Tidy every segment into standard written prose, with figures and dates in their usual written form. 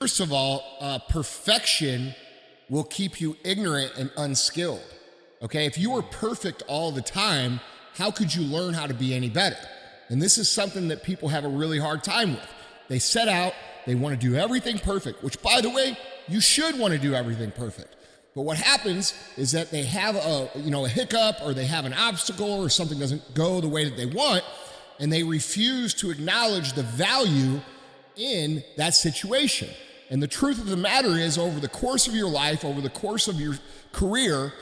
First of all, perfection will keep you ignorant and unskilled. Okay, if you were perfect all the time, how could you learn how to be any better? And this is something that people have a really hard time with. They set out, they want to do everything perfect, which, by the way, you should want to do everything perfect. But what happens is that they have a hiccup, or they have an obstacle, or something doesn't go the way that they want, and they refuse to acknowledge the value in that situation. And the truth of the matter is, over the course of your life, over the course of your career,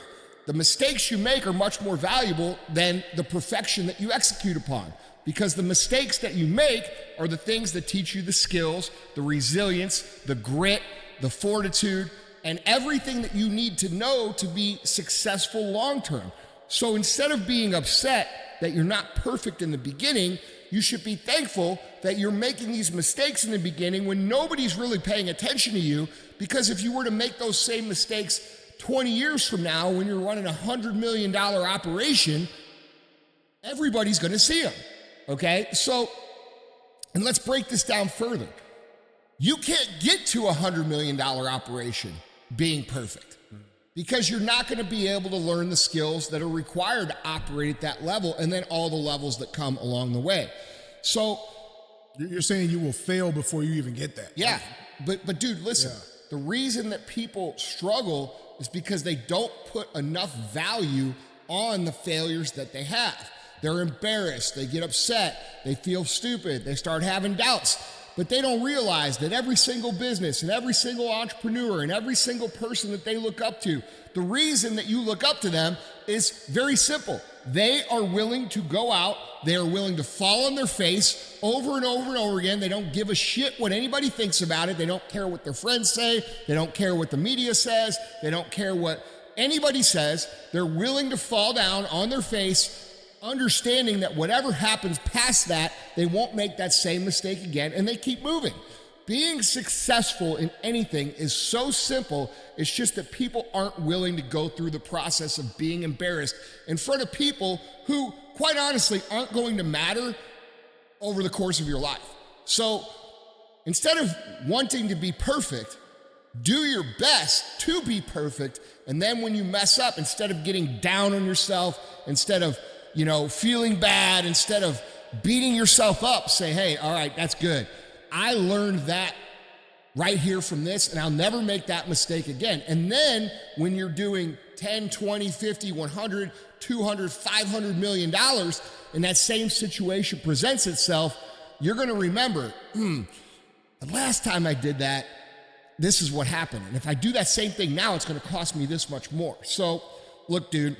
the mistakes you make are much more valuable than the perfection that you execute upon. Because the mistakes that you make are the things that teach you the skills, the resilience, the grit, the fortitude, and everything that you need to know to be successful long term. So instead of being upset that you're not perfect in the beginning, you should be thankful that you're making these mistakes in the beginning when nobody's really paying attention to you. Because if you were to make those same mistakes 20 years from now, when you're running a $100 million operation, everybody's going to see them. Okay? So, and let's break this down further. You can't get to a $100 million operation being perfect, because you're not going to be able to learn the skills that are required to operate at that level, and then all the levels that come along the way. So you're saying you will fail before you even get that. Yeah. But dude, listen, The reason that people struggle is because they don't put enough value on the failures that they have. They're embarrassed, they get upset, they feel stupid, they start having doubts. But they don't realize that every single business and every single entrepreneur and every single person that they look up to, the reason that you look up to them is very simple. They are willing to go out, they are willing to fall on their face over and over and over again. They don't give a shit what anybody thinks about it. They don't care what their friends say. They don't care what the media says. They don't care what anybody says. They're willing to fall down on their face, understanding that whatever happens past that, they won't make that same mistake again, and they keep moving. Being successful in anything is so simple. It's just that people aren't willing to go through the process of being embarrassed in front of people who, quite honestly, aren't going to matter over the course of your life. So instead of wanting to be perfect, do your best to be perfect. And then when you mess up, instead of getting down on yourself, instead of feeling bad, instead of beating yourself up, say, hey, all right, that's good. I learned that right here from this, and I'll never make that mistake again. And then when you're doing 10, 20, 50, 100, 200, 500 million dollars, and that same situation presents itself, you're going to remember, the last time I did that, this is what happened. And if I do that same thing now, it's going to cost me this much more. So look, dude,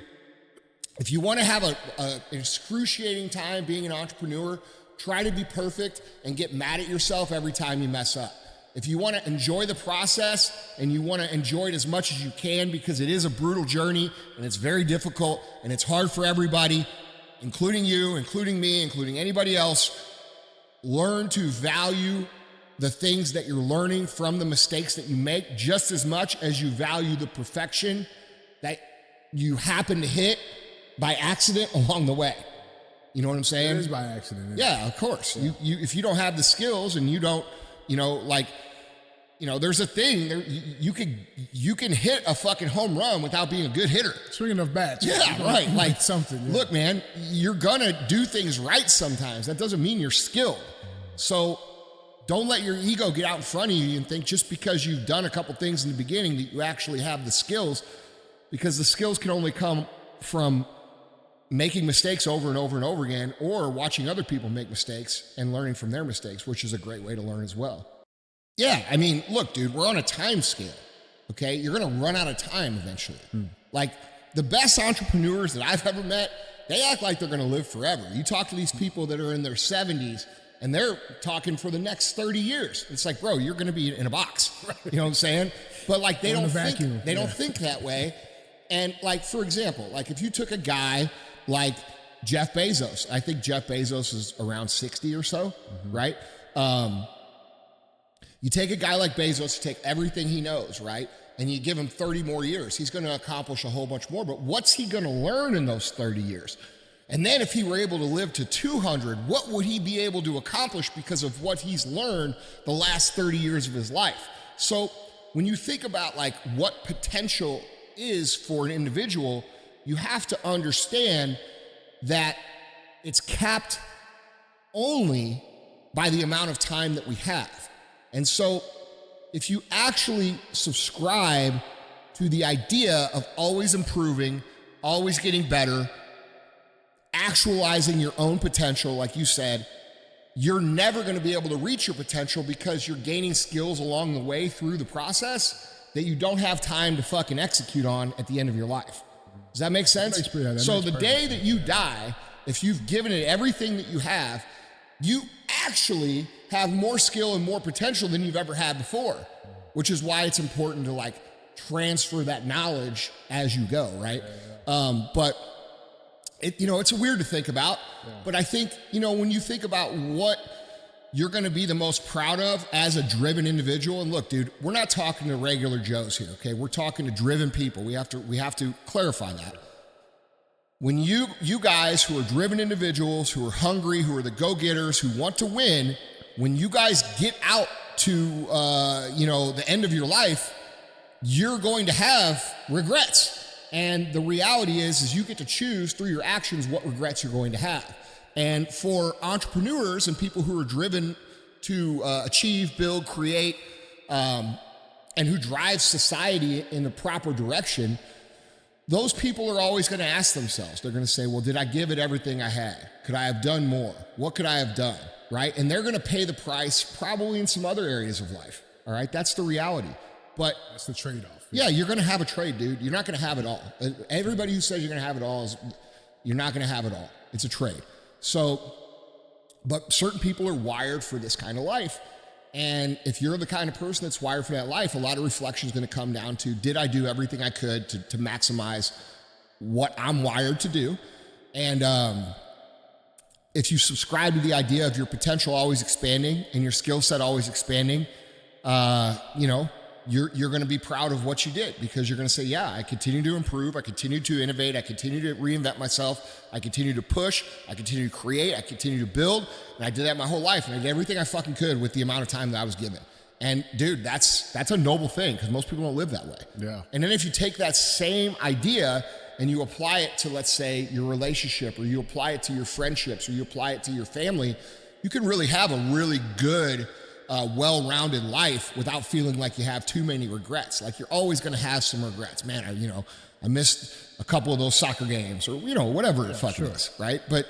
if you want to have an excruciating time being an entrepreneur, try to be perfect and get mad at yourself every time you mess up. If you want to enjoy the process and you want to enjoy it as much as you can, because it is a brutal journey and it's very difficult and it's hard for everybody, including you, including me, including anybody else, learn to value the things that you're learning from the mistakes that you make just as much as you value the perfection that you happen to hit by accident along the way. You know what I'm saying? It is by accident. Yeah, of course. Yeah. You if you don't have the skills and you don't, there's a thing. You can hit a fucking home run without being a good hitter. Swinging enough bats. Yeah, right. Like something. Yeah. Look, man, you're gonna do things right sometimes. That doesn't mean you're skilled. So don't let your ego get out in front of you and think just because you've done a couple things in the beginning that you actually have the skills, because the skills can only come from making mistakes over and over and over again, or watching other people make mistakes and learning from their mistakes, which is a great way to learn as well. Yeah, I mean, look, dude, we're on a time scale, okay? You're gonna run out of time eventually. Like, the best entrepreneurs that I've ever met, they act like they're gonna live forever. You talk to these people that are in their 70s, and they're talking for the next 30 years. It's like, bro, you're gonna be in a box. You know what I'm saying? But like, they don't think that way. And like, for example, like if you took a guy like Jeff Bezos, I think Jeff Bezos is around 60 or so, right? You take a guy like Bezos, you take everything he knows, right? And you give him 30 more years. He's going to accomplish a whole bunch more, but what's he going to learn in those 30 years? And then if he were able to live to 200, what would he be able to accomplish because of what he's learned the last 30 years of his life? So when you think about like what potential is for an individual, you have to understand that it's capped only by the amount of time that we have. And so if you actually subscribe to the idea of always improving, always getting better, actualizing your own potential, like you said, you're never going to be able to reach your potential because you're gaining skills along the way through the process that you don't have time to fucking execute on at the end of your life. Does that make sense? So the day that you die, if you've given it everything that you have, you actually have more skill and more potential than you've ever had before, which is why it's important to like transfer that knowledge as you go, right? But it's weird to think about, but I think, when you think about what you're going to be the most proud of as a driven individual, and look, dude, we're not talking to regular Joes here, okay? We're talking to driven people. We have to clarify that. When you guys who are driven individuals, who are hungry, who are the go-getters, who want to win, when you guys get out to, the end of your life, you're going to have regrets. And the reality is you get to choose through your actions what regrets you're going to have. And for entrepreneurs and people who are driven to achieve, build, create, and who drive society in the proper direction, those people are always going to ask themselves, they're going to say, well, did I give it everything I had? Could I have done more? What could I have done? Right? And they're going to pay the price probably in some other areas of life. All right? That's the reality. But that's the trade-off. Yeah, you're going to have a trade, dude. You're not going to have it all. Everybody who says you're going to have it all you're not going to have it all. It's a trade. So, but certain people are wired for this kind of life. And if you're the kind of person that's wired for that life, a lot of reflection is going to come down to, did I do everything I could to maximize what I'm wired to do? And if you subscribe to the idea of your potential always expanding and your skill set always expanding, you're going to be proud of what you did, because you're going to say, yeah, I continue to improve. I continue to innovate. I continue to reinvent myself. I continue to push. I continue to create. I continue to build. And I did that my whole life. And I did everything I fucking could with the amount of time that I was given. And dude, that's a noble thing, because most people don't live that way. Yeah. And then if you take that same idea and you apply it to, let's say, your relationship, or you apply it to your friendships, or you apply it to your family, you can really have a really good, well-rounded life without feeling like you have too many regrets. Like, you're always going to have some regrets. Man, I missed a couple of those soccer games, or whatever it fucking is, right? But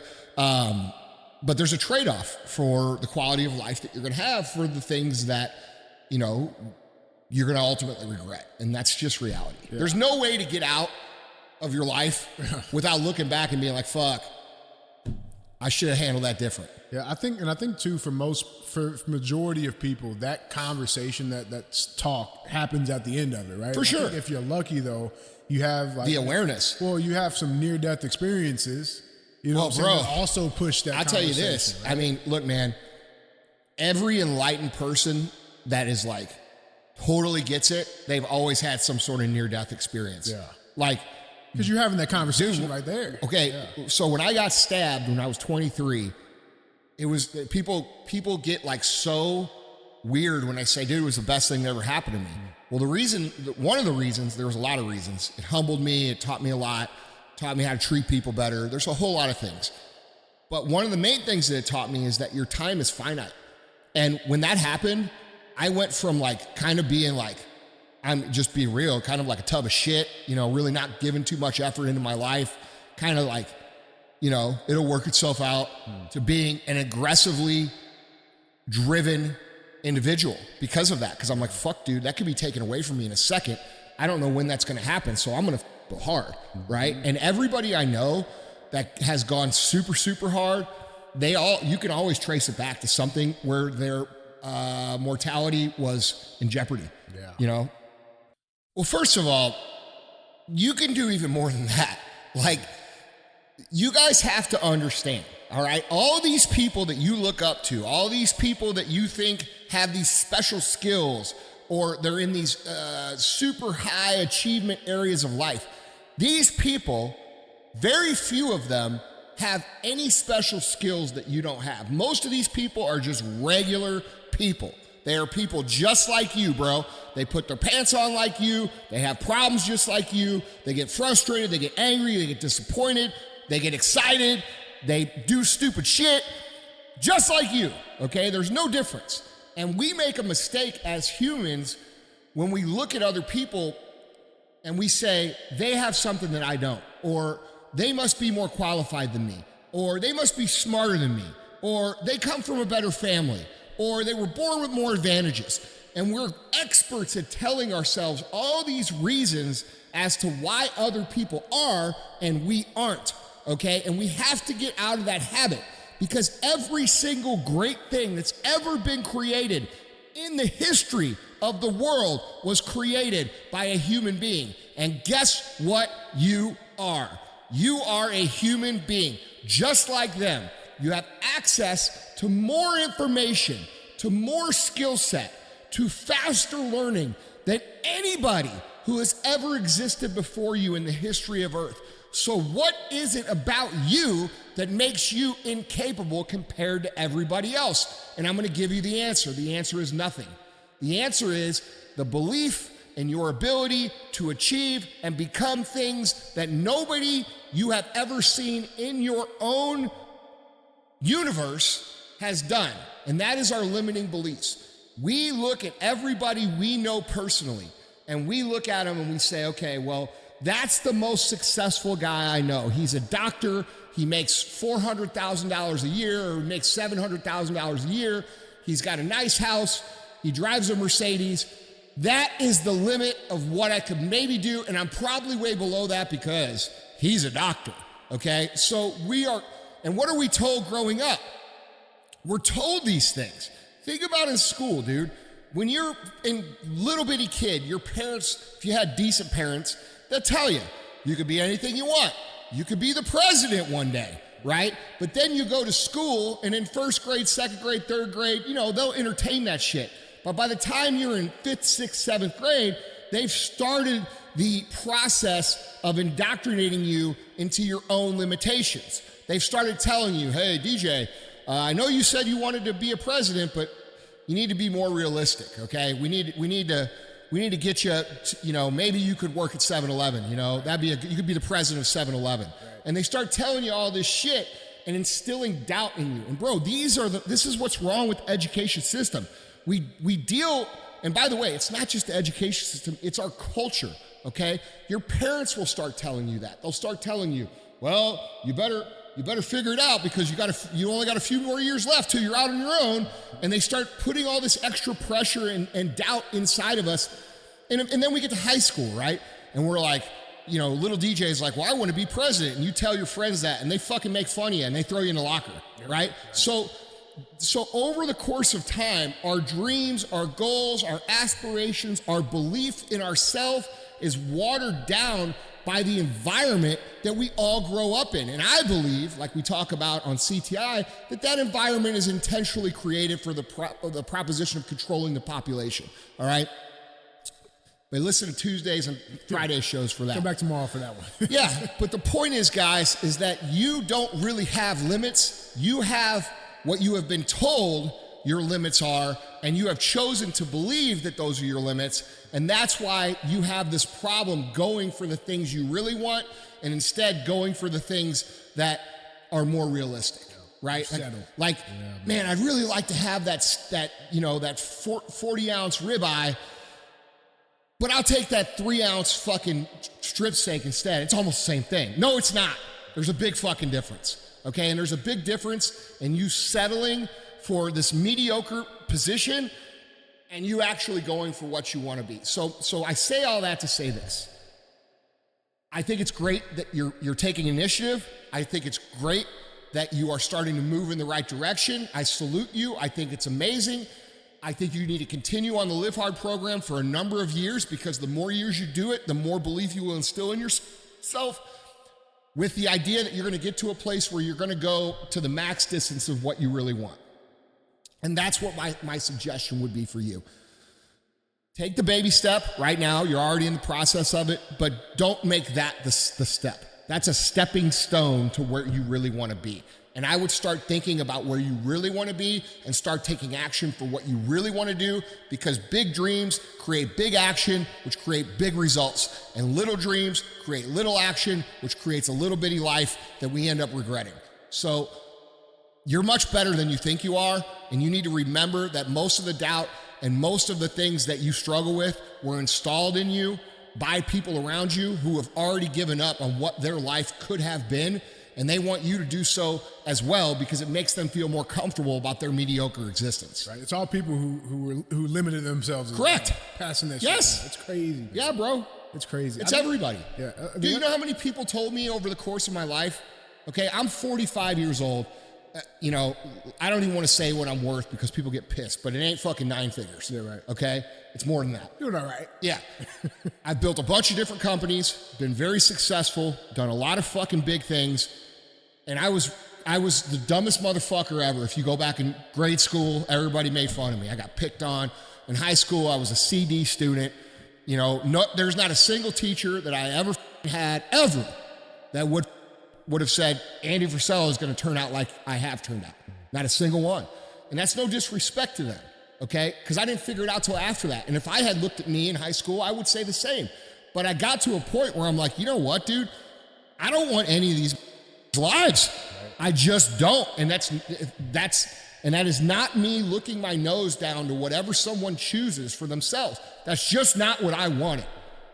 there's a trade-off for the quality of life that you're going to have for the things that you're going to ultimately regret, and that's just reality. Yeah. There's no way to get out of your life without looking back and being like, "Fuck, I should have handled that different." Yeah, I think too, for majority of people, that conversation, that's talk happens at the end of it, right? For sure. If you're lucky, though, you have the awareness. Well, you have some near-death experiences. Also push that. I'll tell you this. Right? I mean, look, man. Every enlightened person that is like totally gets it, they've always had some sort of near-death experience. Yeah. Like, because you're having that conversation right there. Okay, yeah. So when I got stabbed when I was 23. It was people get like so weird when I say, dude, it was the best thing that ever happened to me. Well, one of the reasons, there was a lot of reasons. It humbled me. It taught me a lot, taught me how to treat people better. There's a whole lot of things. But one of the main things that it taught me is that your time is finite. And when that happened, I went from like kind of being like, I'm just being real, kind of like a tub of shit, really not giving too much effort into my life, kind of like, it'll work itself out, to being an aggressively driven individual because of that. Because I'm like, fuck, dude, that could be taken away from me in a second. I don't know when that's going to happen, so I'm going to go hard, right? And everybody I know that has gone super, super hard, you can always trace it back to something where their mortality was in jeopardy. Yeah. Well, first of all, you can do even more than that. Like, you guys have to understand, all right? All these people that you look up to, all these people that you think have these special skills, or they're in these super high achievement areas of life, these people, very few of them have any special skills that you don't have. Most of these people are just regular people. They are people just like you, bro. They put their pants on like you. They have problems just like you. They get frustrated. They get angry. They get disappointed. They get excited. They do stupid shit just like you, okay? There's no difference. And we make a mistake as humans when we look at other people and we say, they have something that I don't, or they must be more qualified than me, or they must be smarter than me, or they come from a better family, or they were born with more advantages. And we're experts at telling ourselves all these reasons as to why other people are and we aren't, okay? And we have to get out of that habit, because every single great thing that's ever been created in the history of the world was created by a human being. And guess what you are? You are a human being, just like them. You have access to more information, to more skill set, to faster learning than anybody who has ever existed before you in the history of Earth. So what is it about you that makes you incapable compared to everybody else? And I'm going to give you the answer. The answer is nothing. The answer is the belief in your ability to achieve and become things that nobody you have ever seen in your own universe has done. And that is our limiting beliefs. We look at everybody we know personally, and we look at them and we say, okay, well, that's the most successful guy I know. He's a doctor. He makes $400,000 a year, or makes $700,000 a year. He's got a nice house. He drives a Mercedes. That is the limit of what I could maybe do, and I'm probably way below that because he's a doctor, okay? So we are, and what are we told growing up? We're told these things. Think about in school, dude. When you're a little bitty kid, your parents, if you had decent parents, they'll tell you, you could be anything you want. You could be the president one day, right? But then you go to school, and in first grade, second grade, third grade, they'll entertain that shit. But by the time you're in 5th, 6th, 7th grade, they've started the process of indoctrinating you into your own limitations. They've started telling you, hey, DJ, I know you said you wanted to be a president, but you need to be more realistic, okay? We need to get you, maybe you could work at 7-Eleven, you could be the president of 7-Eleven. Right. And they start telling you all this shit and instilling doubt in you. And bro, this is what's wrong with the education system. We deal, and by the way, it's not just the education system, it's our culture, okay? Your parents will start telling you that. They'll start telling you, well, you better figure it out because you only got a few more years left till you're out on your own. And they start putting all this extra pressure and doubt inside of us. And then we get to high school, right? And we're like, little DJ is like, well, I want to be president. And you tell your friends that, and they fucking make fun of you, and they throw you in the locker, right? So over the course of time, our dreams, our goals, our aspirations, our belief in ourselves is watered down by the environment that we all grow up in. And I believe, like we talk about on CTI, that environment is intentionally created for the proposition of controlling the population, all right? But listen to Tuesdays and Friday shows for that. Come back tomorrow for that one. Yeah, but the point is, guys, is that you don't really have limits. You have what you have been told your limits are, and you have chosen to believe that those are your limits, and that's why you have this problem going for the things you really want and instead going for the things that are more realistic, right? Man, I'd really like to have that 40-ounce ribeye, but I'll take that 3-ounce fucking strip steak instead. It's almost the same thing. No, it's not. There's a big fucking difference, okay? And there's a big difference in you settling for this mediocre position and you actually going for what you want to be. So I say all that to say this. I think it's great that you're taking initiative. I think it's great that you are starting to move in the right direction. I salute you. I think it's amazing. I think you need to continue on the Live Hard program for a number of years, because the more years you do it, the more belief you will instill in yourself, with the idea that you're going to get to a place where you're going to go to the max distance of what you really want. And that's what my suggestion would be for you. Take the baby step right now. You're already in the process of it, but don't make that the step. That's a stepping stone to where you really want to be. And I would start thinking about where you really want to be and start taking action for what you really want to do, because big dreams create big action, which create big results. And little dreams create little action, which creates a little bitty life that we end up regretting. So you're much better than you think you are. And you need to remember that most of the doubt and most of the things that you struggle with were installed in you by people around you who have already given up on what their life could have been. And they want you to do so as well, because it makes them feel more comfortable about their mediocre existence. Right. It's all people who limited themselves. Correct. Passing that yes. shit. It's crazy. Man. Yeah, bro. It's crazy. It's everybody. Yeah. Do you know how many people told me over the course of my life? Okay, I'm 45 years old. You know, I don't even want to say what I'm worth because people get pissed, but it ain't fucking 9 figures. Yeah, right. Okay? It's more than that. Doing all right. Yeah. I've built a bunch of different companies, been very successful, done a lot of fucking big things. And I was the dumbest motherfucker ever. If you go back in grade school, everybody made fun of me. I got picked on. In high school, I was a CD student. You know, there's not a single teacher that I ever had, ever, that would have said, Andy Frisella is going to turn out like I have turned out. Not a single one. And that's no disrespect to them, okay? Because I didn't figure it out till after that. And if I had looked at me in high school, I would say the same. But I got to a point where I'm like, you know what, dude? I don't want any of these lives. I just don't. And that is not me looking my nose down to whatever someone chooses for themselves. That's just not what I wanted.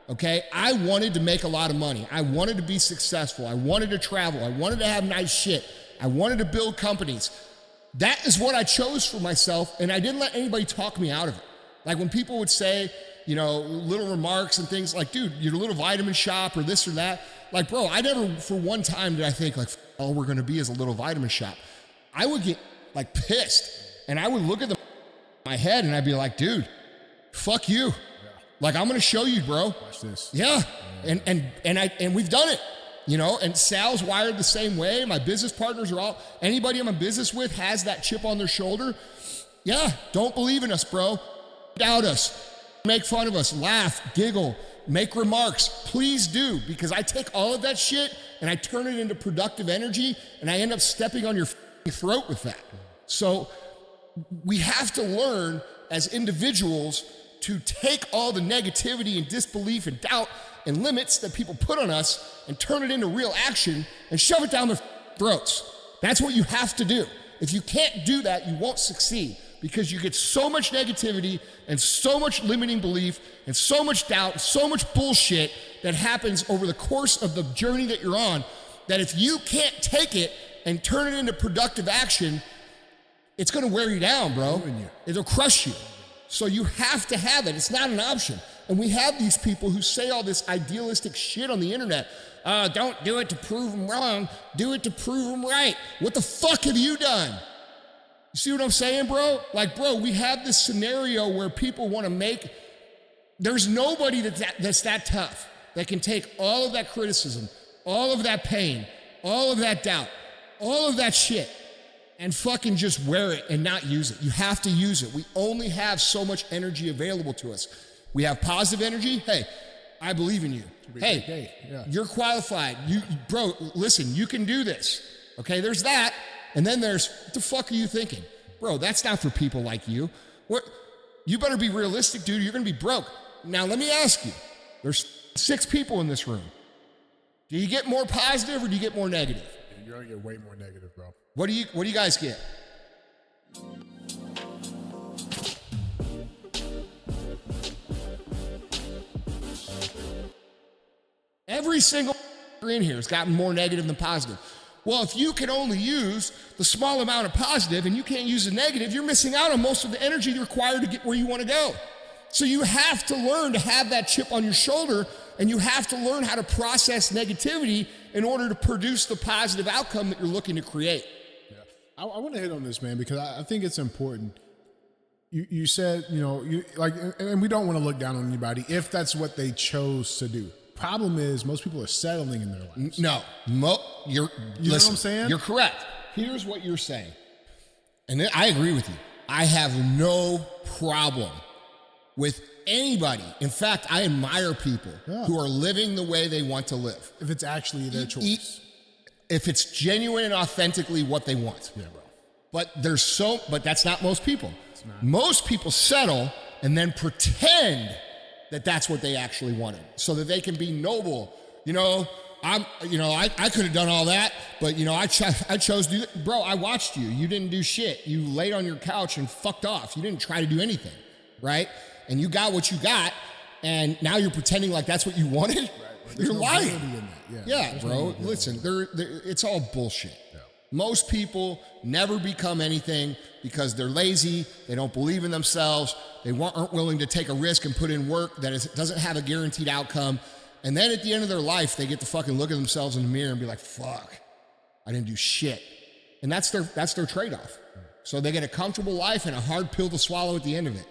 Okay? I wanted to make a lot of money. I wanted to be successful. I wanted to travel. I wanted to have nice shit. I wanted to build companies. That is what I chose for myself, and I didn't let anybody talk me out of it. Like when people would say, you know, little remarks and things like, dude, your little vitamin shop or this or that. Like, bro, I never for one time did I think like, all we're going to be is a little vitamin shop. I would get like pissed, and I would look at my head and I'd be like, dude, fuck you. Yeah. Like, I'm going to show you, bro. Watch this. Yeah. And we've done it, you know, and Sal's wired the same way. My business partners are all, anybody I'm in business with has that chip on their shoulder. Yeah. Don't believe in us, bro. Doubt us. Make fun of us, laugh, giggle, make remarks. Please do, because I take all of that shit and I turn it into productive energy, and I end up stepping on your throat with that. So we have to learn as individuals to take all the negativity and disbelief and doubt and limits that people put on us and turn it into real action and shove it down their throats. That's what you have to do. If you can't do that, you won't succeed, because you get so much negativity and so much limiting belief and so much doubt and so much bullshit that happens over the course of the journey that you're on, that if you can't take it and turn it into productive action, it's going to wear you down, bro. It'll crush you. So you have to have it. It's not an option. And we have these people who say all this idealistic shit on the internet. Don't do it to prove them wrong. Do it to prove them right. What the fuck have you done? You see what I'm saying, bro? Like, bro, we have this scenario where people want to make, there's nobody that's that tough that can take all of that criticism, all of that pain, all of that doubt, all of that shit, and fucking just wear it and not use it. You have to use it. We only have so much energy available to us. We have positive energy. Hey, I believe in you. Hey, you're qualified. Bro, listen, you can do this. Okay, there's that. And then there's, what the fuck are you thinking? Bro, that's not for people like you. You better be realistic, dude. You're going to be broke. Now, let me ask you. There's 6 people in this room. Do you get more positive or do you get more negative? You're going to get way more negative, bro. What do you guys get? Every single in here has gotten more negative than positive. Well, if you can only use the small amount of positive and you can't use the negative, you're missing out on most of the energy required to get where you want to go. So you have to learn to have that chip on your shoulder, and you have to learn how to process negativity in order to produce the positive outcome that you're looking to create. Yeah. I want to hit on this, man, because I think it's important. You said, you know, and we don't want to look down on anybody if that's what they chose to do. Problem is, most people are settling in their lives. No, you know what I'm saying? You're correct. Here's what you're saying, and I agree with you. I have no problem with anybody. In fact, I admire people who are living the way they want to live. If it's actually their choice. If it's genuine and authentically what they want. Yeah, bro. But that's not most people. Most people settle and then pretend that that's what they actually wanted so that they can be noble. I could have done all that, but I chose to do that. Bro, I watched you. You didn't do shit. You laid on your couch and fucked off. You didn't try to do anything, right? And you got what you got, and now you're pretending like that's what you wanted? Right. You're lying. Yeah, bro. Listen, it's all bullshit. Yeah. Most people never become anything because they're lazy, they don't believe in themselves, they aren't willing to take a risk and put in work that doesn't have a guaranteed outcome. And then at the end of their life, they get to fucking look at themselves in the mirror and be like, fuck, I didn't do shit. And that's their trade-off. So they get a comfortable life and a hard pill to swallow at the end of it.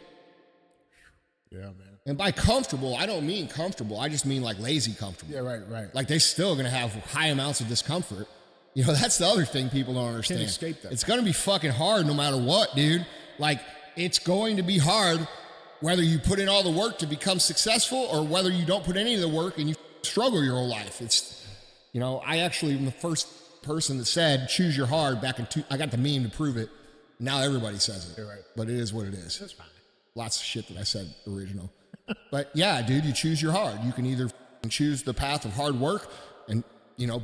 Yeah, man. And by comfortable, I don't mean comfortable. I just mean like lazy comfortable. Yeah, right. Like they're still going to have high amounts of discomfort. That's the other thing people don't understand. Can't escape that. It's going to be fucking hard no matter what, dude. Like, it's going to be hard whether you put in all the work to become successful or whether you don't put any of the work and you struggle your whole life. I actually am the first person that said, choose your hard back in I got the meme to prove it. Now everybody says it. You're right. But it is what it is. That's fine. Lots of shit that I said original. But yeah, dude, you choose your hard. You can either choose the path of hard work and,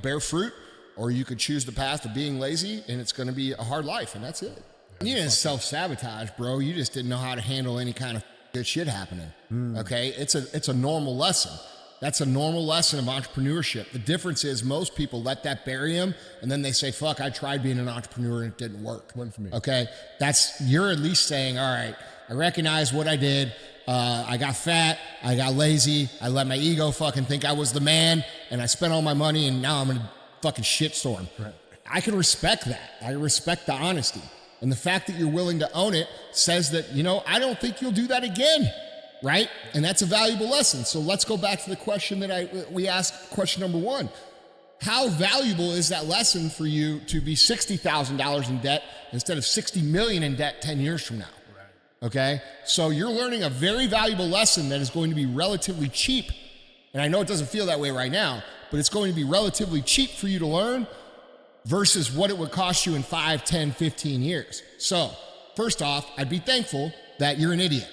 bear fruit, or you could choose the path of being lazy and it's going to be a hard life, and that's it. You didn't self-sabotage, bro. You just didn't know how to handle any kind of good shit happening. Okay? It's a normal lesson. That's a normal lesson of entrepreneurship. The difference is most people let that bury them and then they say, fuck, I tried being an entrepreneur and it didn't work. Wasn't for me. Okay? You're at least saying, all right, I recognize what I did. I got fat. I got lazy. I let my ego fucking think I was the man and I spent all my money and now I'm in a fucking shitstorm. Right. I can respect that. I respect the honesty. And the fact that you're willing to own it says that, I don't think you'll do that again. Right? And that's a valuable lesson. So let's go back to the question that we asked, question number 1. How valuable is that lesson for you to be $60,000 in debt instead of $60 million in debt 10 years from now? Right. Okay? So you're learning a very valuable lesson that is going to be relatively cheap. And I know it doesn't feel that way right now, but it's going to be relatively cheap for you to learn versus what it would cost you in 5, 10, 15 years. So first off, I'd be thankful that you're an idiot.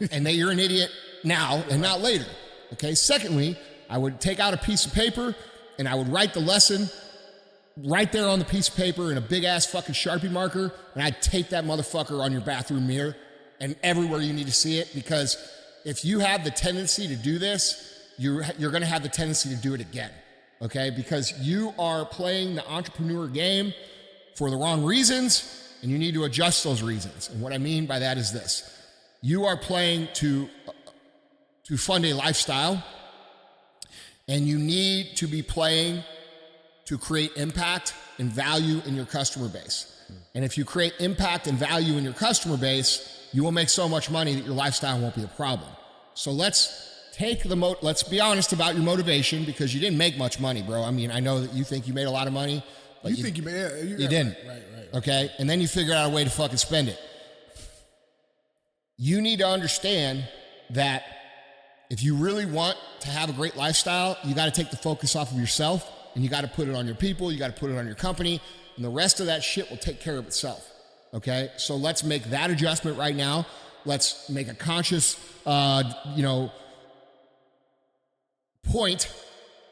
And that you're an idiot now and not later. Okay. Secondly, I would take out a piece of paper and I would write the lesson right there on the piece of paper in a big ass fucking Sharpie marker. And I'd tape that motherfucker on your bathroom mirror and everywhere you need to see it. Because if you have the tendency to do this, you're going to have the tendency to do it again. Okay. Because you are playing the entrepreneur game for the wrong reasons and you need to adjust those reasons. And what I mean by that is this. You are playing to fund a lifestyle, and you need to be playing to create impact and value in your customer base. And if you create impact and value in your customer base, you will make so much money that your lifestyle won't be a problem. So let's be honest about your motivation, because you didn't make much money, bro. I mean, I know that you think you made a lot of money, but you didn't. Right. Okay? And then you figured out a way to fucking spend it. You need to understand that if you really want to have a great lifestyle, you got to take the focus off of yourself and you got to put it on your people, you got to put it on your company, and the rest of that shit will take care of itself. Okay? So let's make that adjustment right now. Let's make a conscious, point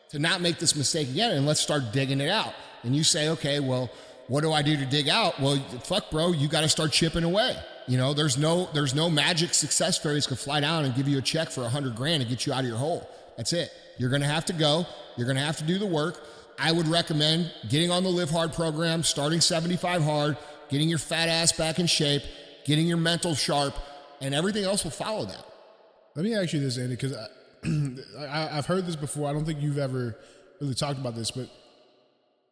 to not make this mistake again, and let's start digging it out. And you say, okay, well, what do I do to dig out? Well, fuck, bro, you got to start chipping away. There's no magic success fairies can fly down and give you a check for $100,000 and get you out of your hole. That's it. You're going to have to go. You're going to have to do the work. I would recommend getting on the Live Hard program, starting 75 hard, getting your fat ass back in shape, getting your mental sharp, and everything else will follow that. Let me ask you this, Andy, because I've heard this before. I don't think you've ever really talked about this, but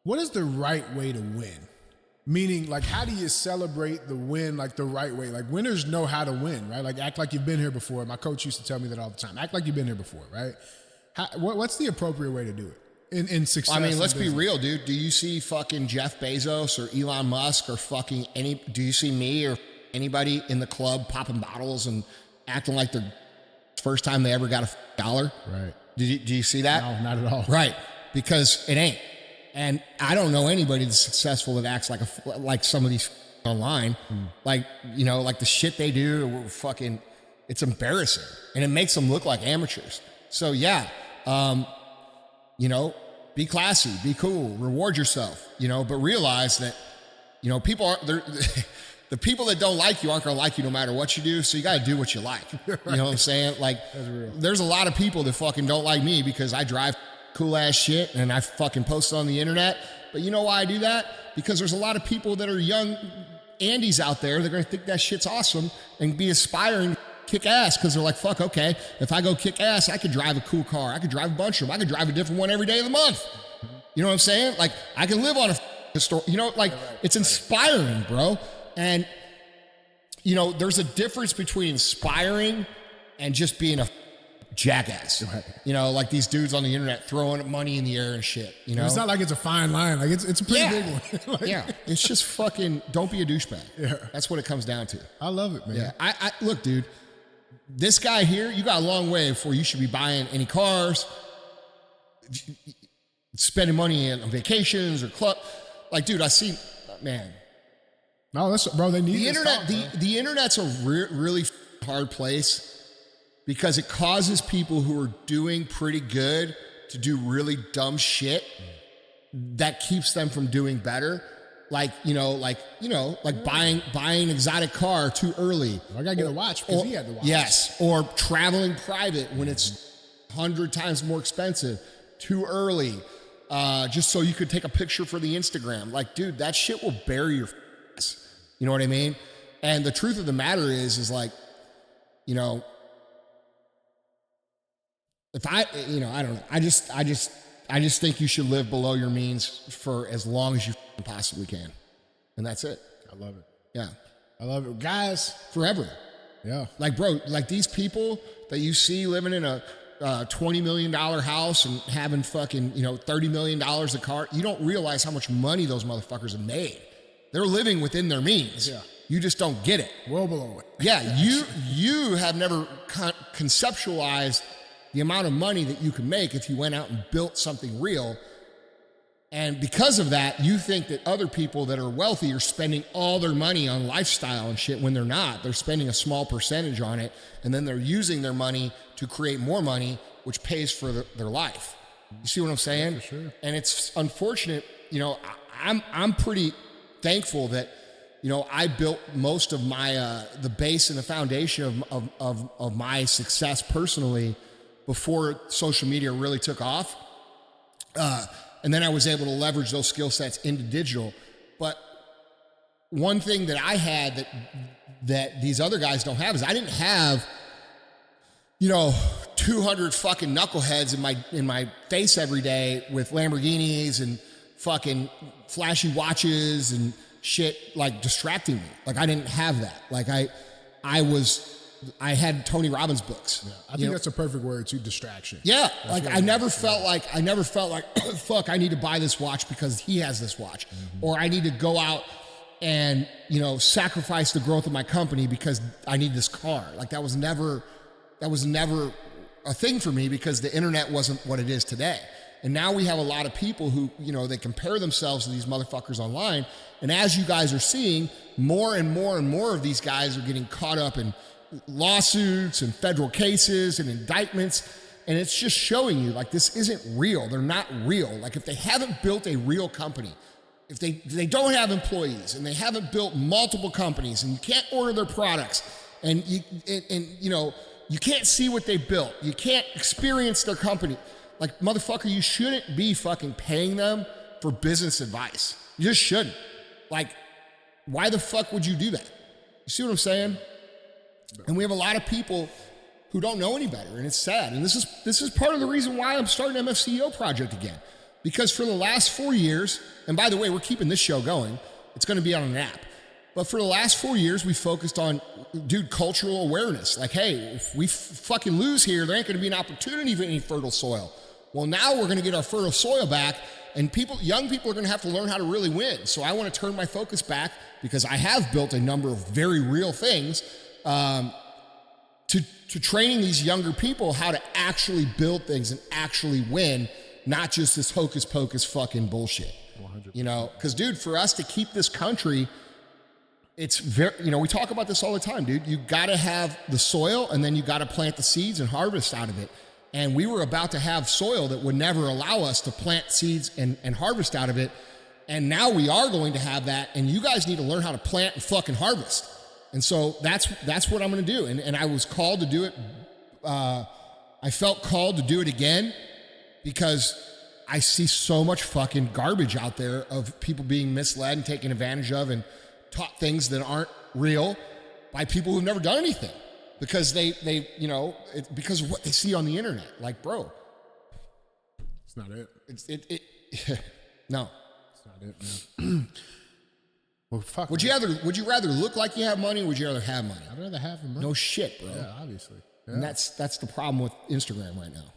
what is the right way to win? Meaning, like, how do you celebrate the win, like, the right way? Like, winners know how to win, right? Like, act like you've been here before. My coach used to tell me that all the time. Act like you've been here before, right? What's the appropriate way to do it in success? I mean, let's be real, dude. Do you see fucking Jeff Bezos or Elon Musk or fucking do you see me or anybody in the club popping bottles and acting like they're first time they ever got $1. Right. Do you see that? No, not at all. Right. Because it ain't. And I don't know anybody that's successful that acts like some of these online. Like, you know, like the shit they do, fucking, it's embarrassing. And it makes them look like amateurs. So yeah, you know, be classy, be cool, reward yourself, you know, but realize that, you know, people are, the people that don't like you aren't going to like you no matter what you do. So you got to do what you like. You know what I'm saying? Like, there's a lot of people that fucking don't like me because I drive cool ass shit and I fucking post it on the internet. But you know why I do that? Because there's a lot of people that are young Andes out there. They're going to think that shit's awesome and be aspiring kick ass because they're like, fuck, okay, if I go kick ass, I could drive a cool car. I could drive a bunch of them. I could drive a different one every day of the month. You know what I'm saying? Like, I can live on a store, you know, like, it's inspiring, bro. And, you know, there's a difference between inspiring and just being a jackass. You know, like these dudes on the internet throwing money in the air and shit, you know? It's not like it's a fine line. Like, it's a pretty big one. Like, yeah. It's just fucking, don't be a douchebag. Yeah. That's what it comes down to. I love it, man. Yeah. I look, dude, this guy here, you got a long way before you should be buying any cars, spending money on vacations or club. Like, dude, I see, man. No, that's, bro, they need the internet. Talk, the internet's a really hard place because it causes people who are doing pretty good to do really dumb shit that keeps them from doing better. Like buying an exotic car too early. I gotta get a watch because he had the watch. Yes, or traveling private when it's 100 times more expensive too early, just so you could take a picture for the Instagram. Like, dude, that shit will bury your ass. You know what I mean? And the truth of the matter is like, you know, if I don't know. I just think you should live below your means for as long as you possibly can. And that's it. I love it. Yeah. I love it. Guys. Forever. Yeah. Like, bro, like these people that you see living in a $20 million house and having fucking, you know, $30 million a car, you don't realize how much money those motherfuckers have made. They're living within their means. Yeah. You just don't get it. Well below it. Yeah. You have never conceptualized the amount of money that you can make if you went out and built something real. And because of that, you think that other people that are wealthy are spending all their money on lifestyle and shit when they're not. They're spending a small percentage on it, and then they're using their money to create more money, which pays for their life. You see what I'm saying? Yeah, for sure. And it's unfortunate, you know, I'm pretty thankful that, you know, I built most of my, the base and the foundation of my success personally before social media really took off. And then I was able to leverage those skill sets into digital. But one thing that I had that these other guys don't have is I didn't have, you know, 200 fucking knuckleheads in my face every day with Lamborghinis and fucking flashy watches and shit like distracting me. Like, I didn't have that. Like, I had Tony Robbins books. Yeah, I think that's a perfect word too, distraction. Yeah. Like, I never felt like, fuck, I need to buy this watch because he has this watch. Mm-hmm. Or I need to go out and, you know, sacrifice the growth of my company because I need this car. Like, that was never a thing for me because the internet wasn't what it is today. And now we have a lot of people who, you know, they compare themselves to these motherfuckers online. And as you guys are seeing, more and more and more of these guys are getting caught up in lawsuits and federal cases and indictments, and it's just showing you like this isn't real. They're not real. Like, if they haven't built a real company, if they don't have employees and they haven't built multiple companies and you can't order their products and you know you can't see what they built, you can't experience their company, like, motherfucker, you shouldn't be fucking paying them for business advice. You just shouldn't. Like, why the fuck would you do that? You see what I'm saying? And we have a lot of people who don't know any better, and it's sad. And this is part of the reason why I'm starting MFCEO project again. Because for the last 4 years, and by the way, we're keeping this show going. It's going to be on an app. But for the last 4 years, we focused on, dude, cultural awareness. Like, hey, if we fucking lose here, there ain't going to be an opportunity for any fertile soil. Well, now we're going to get our fertile soil back, and young people are going to have to learn how to really win. So I want to turn my focus back because I have built a number of very real things to training these younger people how to actually build things and actually win, not just this hocus pocus fucking bullshit. 100%. You know, because dude, for us to keep this country, it's very, you know, we talk about this all the time, dude. You got to have the soil, and then you got to plant the seeds and harvest out of it. And we were about to have soil that would never allow us to plant seeds and harvest out of it. And now we are going to have that. And you guys need to learn how to plant and fucking harvest. And so that's what I'm going to do. And I was called to do it. I felt called to do it again because I see so much fucking garbage out there of people being misled and taken advantage of and taught things that aren't real by people who've never done anything because they you know, because of what they see on the internet. Like, bro, It's not it. No. It's not it, man. Well, fuck. Would you rather look like you have money or would you rather have money? I'd rather have the money. No shit, bro. Yeah, obviously. Yeah. And that's the problem with Instagram right now.